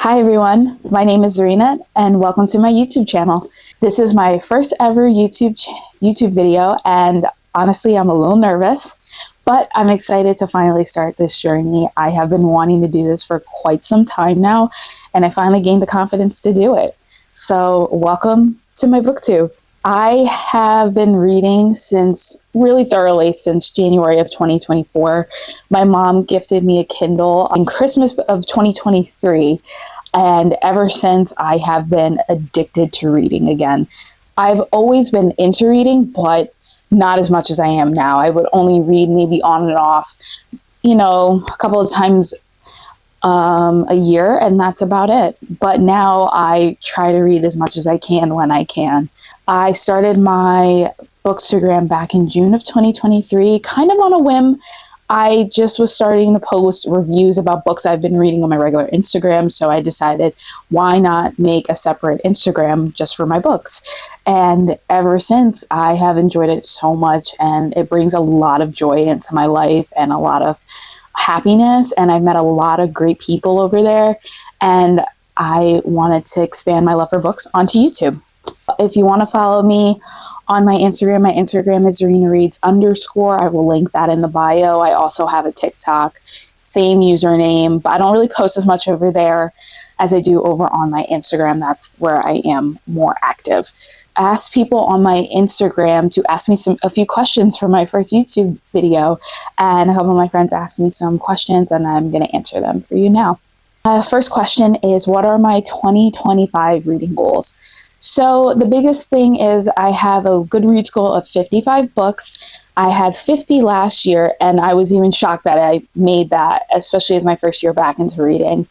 Hi everyone, my name is Zarina and welcome to my YouTube channel. This is my first ever YouTube video and honestly I'm a little nervous, but I'm excited to finally start this journey. I have been wanting to do this for quite some time now and I finally gained the confidence to do it. So welcome to my booktube. I have been reading really thoroughly since January of 2024. My mom gifted me a Kindle in Christmas of 2023. And ever since, I have been addicted to reading again. I've always been into reading, but not as much as I am now. I would only read maybe on and off, a couple of times a year, and that's about it. But now I try to read as much as I can when I can. I started my bookstagram back in June of 2023, kind of on a whim. I just was starting to post reviews about books I've been reading on my regular Instagram, so I decided why not make a separate Instagram just for my books. And ever since, I have enjoyed it so much, and it brings a lot of joy into my life and a lot of happiness, and I've met a lot of great people over there, and I wanted to expand my love for books onto YouTube. If you want to follow me on my Instagram is ZarinaReads_. I will link that in the bio. I also have a TikTok, same username, but I don't really post as much over there as I do over on my Instagram. That's where I am more active. I asked people on my Instagram to ask me a few questions for my first YouTube video, and a couple of my friends asked me some questions, and I'm going to answer them for you now. First question is, what are my 2025 reading goals? So the biggest thing is I have a Goodreads goal of 55 books. I had 50 last year, and I was even shocked that I made that, especially as my first year back into reading.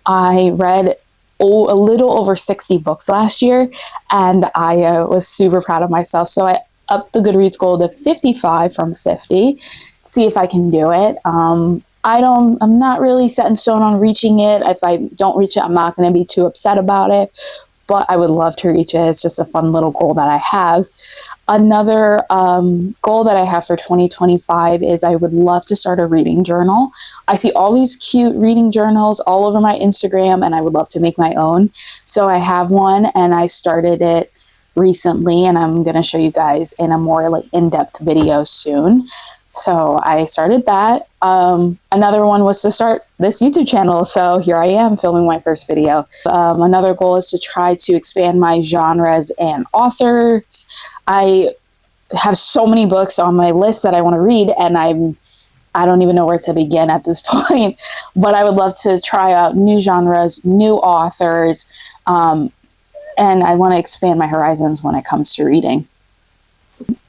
I read a little over 60 books last year, and I was super proud of myself. So I upped the Goodreads goal to 55 from 50, see if I can do it. I'm not really set in stone on reaching it. If I don't reach it, I'm not going to be too upset about it. But I would love to reach it. It's just a fun little goal that I have. Another goal that I have for 2025 is I would love to start a reading journal. I see all these cute reading journals all over my Instagram, and I would love to make my own. So I have one, and I started it recently, and I'm going to show you guys in a more in-depth video soon. So I started that. Another one was to start this YouTube channel. So here I am filming my first video. Another goal is to try to expand my genres and authors. I have so many books on my list that I want to read, and I don't even know where to begin at this point. But I would love to try out new genres, new authors, and I want to expand my horizons when it comes to reading.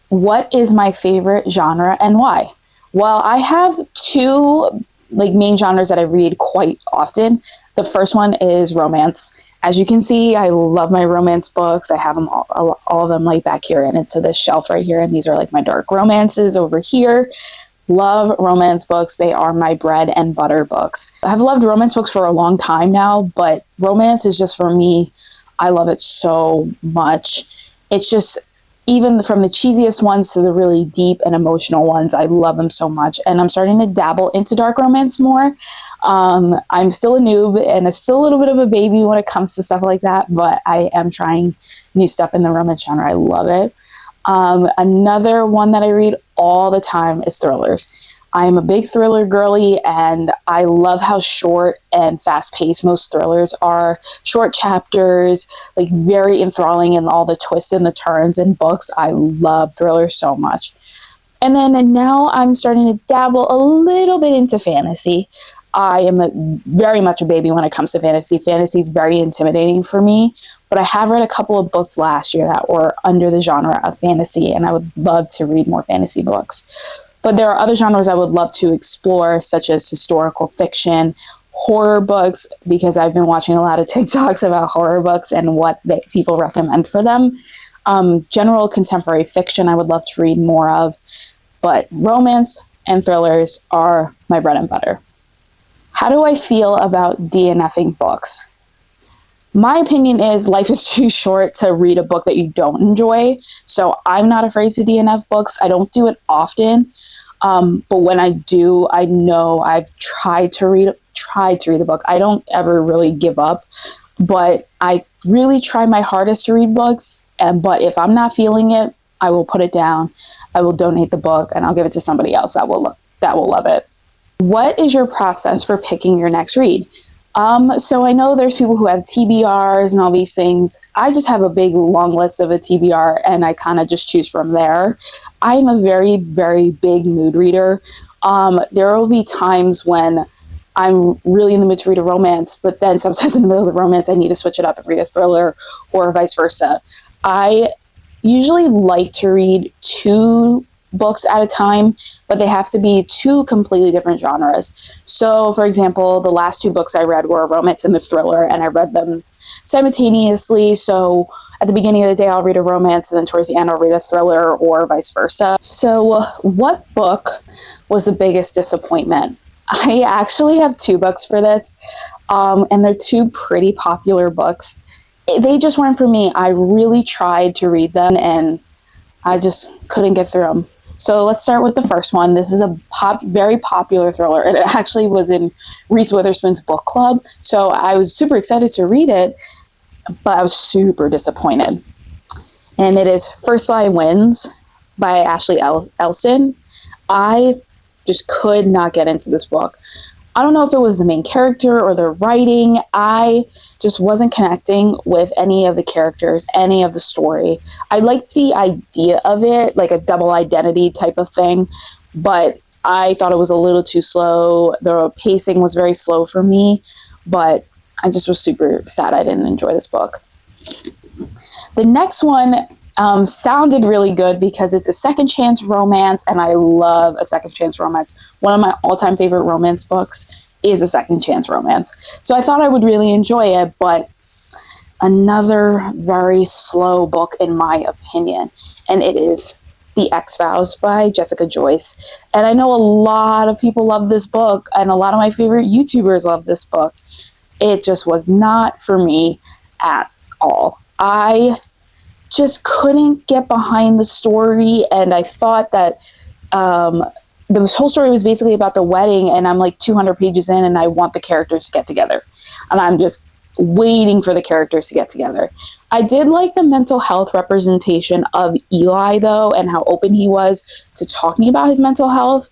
What is my favorite genre and why? Well, I have two main genres that I read quite often. The first one is romance. As you can see, I love my romance books. I have them all of them back here and into this shelf right here. And these are my dark romances over here. Love romance books. They are my bread and butter books. I've loved romance books for a long time now, but romance is just for me. I love it so much. It's just, even from the cheesiest ones to the really deep and emotional ones, I love them so much. And I'm starting to dabble into dark romance more. I'm still a noob and still a little bit of a baby when it comes to stuff like that, but I am trying new stuff in the romance genre. I love it. Another one that I read all the time is thrillers. I am a big thriller girly, and I love how short and fast-paced most thrillers are. Short chapters, very enthralling, and all the twists and the turns in books. I love thrillers so much. And now I'm starting to dabble a little bit into fantasy. I am very much a baby when it comes to fantasy. Fantasy is very intimidating for me, but I have read a couple of books last year that were under the genre of fantasy, and I would love to read more fantasy books. But there are other genres I would love to explore, such as historical fiction, horror books, because I've been watching a lot of TikToks about horror books and what people recommend for them. General contemporary fiction I would love to read more of, but romance and thrillers are my bread and butter. How do I feel about DNFing books? My opinion is life is too short to read a book that you don't enjoy, so I'm not afraid to DNF books. I don't do it often. But when I do, I know I've tried to read a book. I don't ever really give up, but I really try my hardest to read books. But if I'm not feeling it, I will put it down. I will donate the book and I'll give it to somebody else that will love it. What is your process for picking your next read? So I know there's people who have TBRs and all these things. I just have a big long list of a TBR and I kind of just choose from there. I'm a very, very big mood reader. There will be times when I'm really in the mood to read a romance, but then sometimes in the middle of the romance, I need to switch it up and read a thriller or vice versa. I usually like to read 2 books at a time, but they have to be 2 completely different genres. So, for example, the last 2 books I read were a romance and a thriller, and I read them simultaneously. So, at the beginning of the day, I'll read a romance, and then towards the end, I'll read a thriller, or vice versa. So, what book was the biggest disappointment? I actually have 2 books for this, and they're 2 pretty popular books. They just weren't for me. I really tried to read them, and I just couldn't get through them. So let's start with the first one. This is a very popular thriller, and it actually was in Reese Witherspoon's book club. So I was super excited to read it, but I was super disappointed. And it is First Lie Wins by Ashley Elson. I just could not get into this book. I don't know if it was the main character or the writing. I just wasn't connecting with any of the characters, any of the story. I liked the idea of it, like a double identity type of thing, but I thought it was a little too slow. The pacing was very slow for me, but I just was super sad I didn't enjoy this book. The next one sounded really good because it's a second chance romance, and I love a second chance romance. One of my all-time favorite romance books is a second chance romance. So I thought I would really enjoy it, but another very slow book in my opinion, and it is The X-Files by Jessica Joyce. And I know a lot of people love this book, and a lot of my favorite YouTubers love this book. It just was not for me at all. I just couldn't get behind the story, and I thought that the whole story was basically about the wedding, and I'm like 200 pages in, and I want the characters to get together, and I'm just waiting for the characters to get together. I did like the mental health representation of Eli, though, and how open he was to talking about his mental health,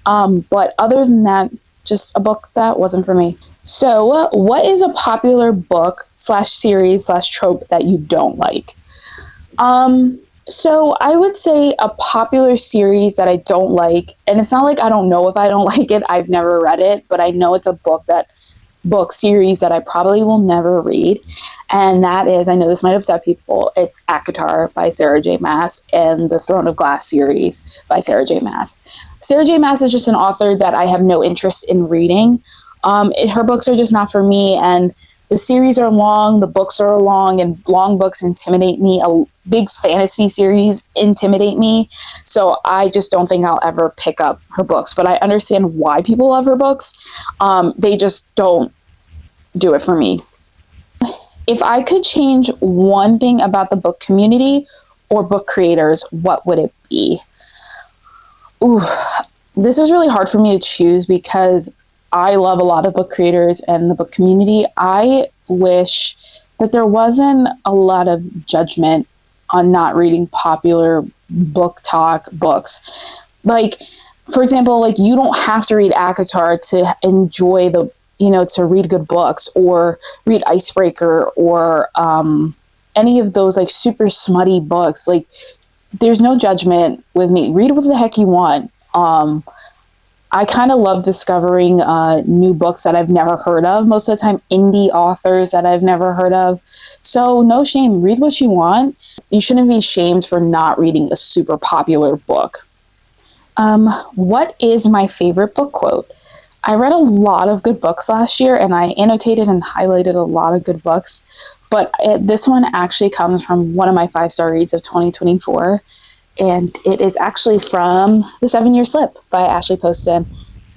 but other than that, just a book that wasn't for me. So what is a popular book /series /trope that you don't like? So I would say a popular series that I don't like, and it's not like I don't know if I don't like it, I've never read it, but I know it's a book series that I probably will never read, and that is, I know this might upset people, it's ACOTAR by Sarah J. Maas and the Throne of Glass series by Sarah J. Maas. Sarah J. Maas is just an author that I have no interest in reading. Her books are just not for me, and the series are long, the books are long, and long books intimidate me. A big fantasy series intimidate me. So I just don't think I'll ever pick up her books. But I understand why people love her books. They just don't do it for me. If I could change one thing about the book community or book creators, what would it be? Ooh, this is really hard for me to choose because I love a lot of book creators and the book community. I wish that there wasn't a lot of judgment on not reading popular book talk books. Like, for example, like you don't have to read ACOTAR to enjoy to read good books or read Icebreaker or any of those like super smutty books. Like, there's no judgment with me. Read what the heck you want. I kind of love discovering new books that I've never heard of. Most of the time, indie authors that I've never heard of. So no shame. Read what you want. You shouldn't be shamed for not reading a super popular book. What is my favorite book quote? I read a lot of good books last year, and I annotated and highlighted a lot of good books. But this one actually comes from one of my 5-star reads of 2024. And it is actually from The 7-Year Slip by Ashley Poston.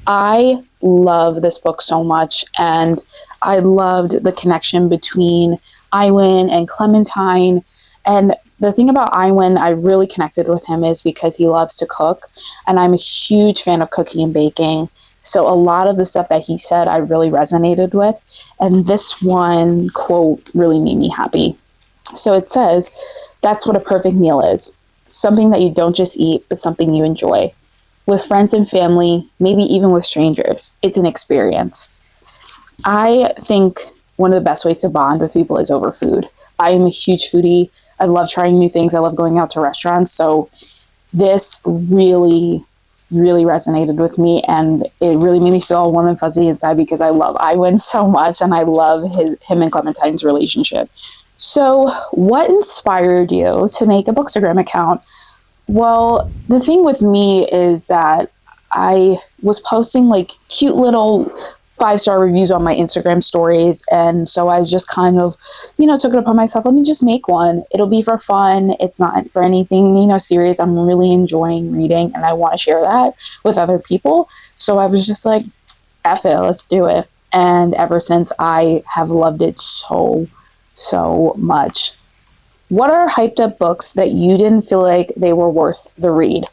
I love this book so much, and I loved the connection between Iwin and Clementine, and The thing about Iwan, I really connected with him is because he loves to cook, and I'm a huge fan of cooking and baking. So a lot of the stuff that he said I really resonated with, and this one quote really made me happy. So it says, "That's what a perfect meal is. Something that you don't just eat, but something you enjoy. With friends and family, maybe even with strangers. It's an experience." I think one of the best ways to bond with people is over food. I am a huge foodie. I love trying new things. I love going out to restaurants. So this really, really resonated with me, and it really made me feel warm and fuzzy inside because I love Iwan so much, and I love him and Clementine's relationship. So what inspired you to make a Bookstagram account? Well, the thing with me is that I was posting like cute little 5-star reviews on my Instagram stories. And so I just kind of, took it upon myself. Let me just make one. It'll be for fun. It's not for anything, serious. I'm really enjoying reading and I want to share that with other people. So I was just like, F it, let's do it. And ever since, I have loved it so much. What are hyped up books that you didn't feel like they were worth the read?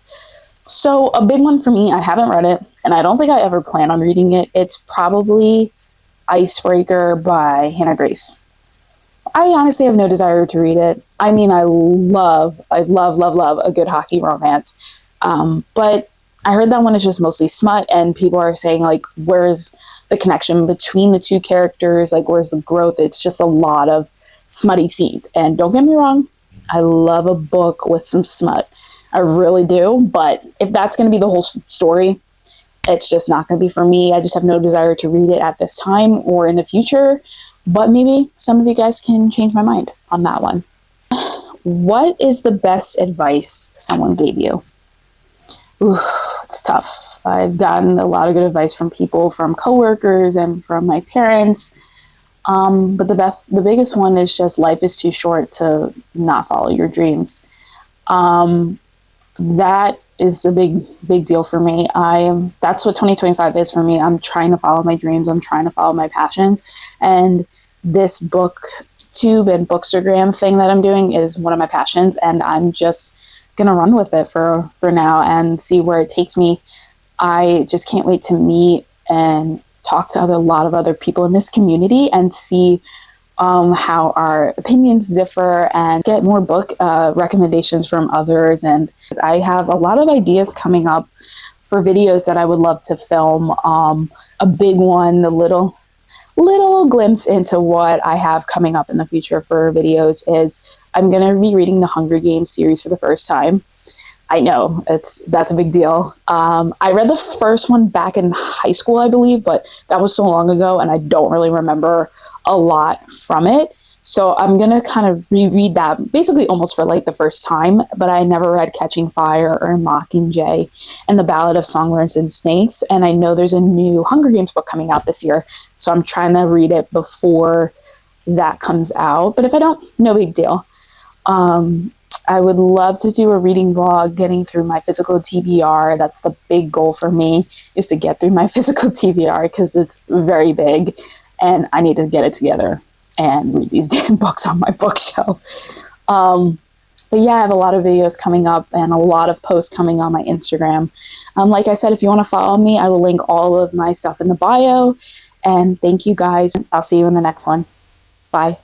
So a big one for me, I haven't read it, and I don't think I ever plan on reading it. It's probably Icebreaker by Hannah Grace. I honestly have no desire to read it. I mean, I love a good hockey romance. But I heard that one is just mostly smut, and people are saying, like, where's the connection between the two characters? Like, where's the growth? It's just a lot of smutty scenes. And don't get me wrong, I love a book with some smut. I really do. But if that's going to be the whole story, it's just not going to be for me. I just have no desire to read it at this time or in the future. But maybe some of you guys can change my mind on that one. What is the best advice someone gave you? Ooh, it's tough. I've gotten a lot of good advice from people, from coworkers and from my parents. But the biggest one is just life is too short to not follow your dreams. That is a big deal for me. That's what 2025 is for me. I'm trying to follow my dreams. I'm trying to follow my passions. And this booktube and bookstagram thing that I'm doing is one of my passions. And I'm just going to run with it for now and see where it takes me. I just can't wait to meet and talk to a lot of other people in this community and see how our opinions differ and get more book recommendations from others. And I have a lot of ideas coming up for videos that I would love to film. A big one, a little glimpse into what I have coming up in the future for videos is I'm going to be reading the Hunger Games series for the first time. I know that's a big deal. I read the first one back in high school, I believe, but that was so long ago and I don't really remember a lot from it. So I'm going to kind of reread that basically almost for like the first time, but I never read Catching Fire or Mockingjay and The Ballad of Songbirds and Snakes. And I know there's a new Hunger Games book coming out this year. So I'm trying to read it before that comes out. But if I don't, no big deal. I would love to do a reading vlog getting through my physical TBR. That's the big goal for me, is to get through my physical TBR because it's very big and I need to get it together and read these damn books on my bookshelf. But yeah, I have a lot of videos coming up and a lot of posts coming on my Instagram. Like I said, if you want to follow me, I will link all of my stuff in the bio. And thank you guys. I'll see you in the next one. Bye.